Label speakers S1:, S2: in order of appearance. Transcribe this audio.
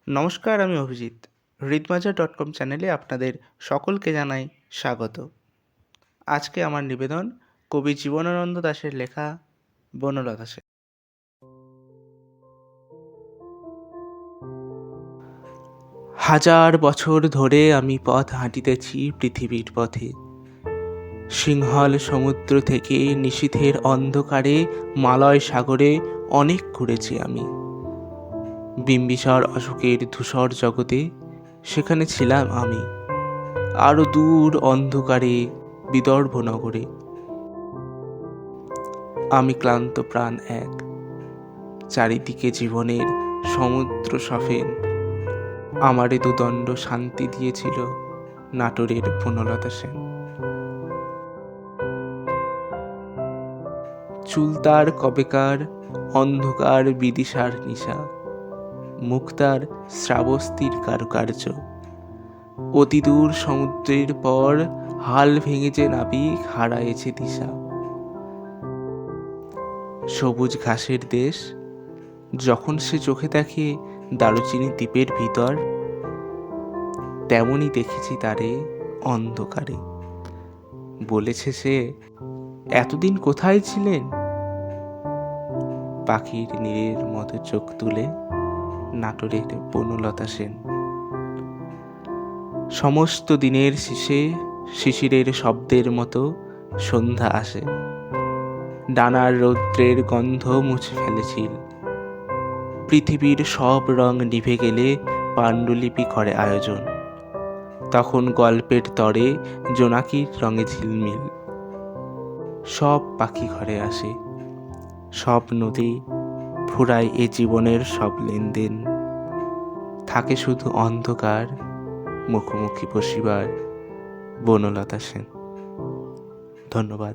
S1: নমস্কার, আমি অভিজিৎ। হৃদমাজা.com চ্যানেলে আপনাদের সকলকে জানাই স্বাগত। আজকে আমার নিবেদন কবি জীবনানন্দ দাশের লেখা বনলতা সেন। হাজার বছর ধরে আমি পথ হাঁটিতেছি পৃথিবীর পথে। সিংহল সমুদ্র থেকে নিশীথের অন্ধকারে মালয় সাগরে অনেক ঘুরেছি আমি। বিম্বিসার অশোকের ধূসর জগতে সেখানে ছিলাম আমি। আরো দূর অন্ধকারে বিদর্ভ নগরে আমি ক্লান্ত প্রাণ এক, চারিদিকে জীবনের সমুদ্র সফেন। আমারে দুদণ্ড শান্তি দিয়েছিল নাটোরের বনলতা সেন। চুল তার কবেকার অন্ধকার বিদিশার নিশা, মুক্তার শ্রাবস্তির কারুকার্য। অতিদূর সমুদ্রের পর হাল ভেঙে যে নাবিক হারায়েছে দিশা। সবুজ ঘাসের দেশ যখন সে চোখে দেখে দারুচিনি দ্বীপের ভিতর, তেমনই দেখেছি তারে অন্ধকারে। বলেছে সে, এতদিন কোথায় ছিলেন? পাখির নীড়ের মতো চোখ তুলে নাটোরের বনলতা সেন। সমস্ত দিনের শেষে শিশিরের শব্দের মতো সন্ধ্যা আসে। ডানার রৌদ্রের গন্ধ মুছে ফেলেছিল। পৃথিবীর সব রং নিভে গেলে পাণ্ডুলিপি করে আয়োজন। তখন গল্পের তরে জোনাকির রঙে ঝিলমিল। সব পাখি ঘরে আসে, সব নদী ফুরায় এ জীবনের সব লেনদেন। থাকে শুধু অন্ধকার মুখোমুখি বসিবার বনলতা সেন। ধন্যবাদ।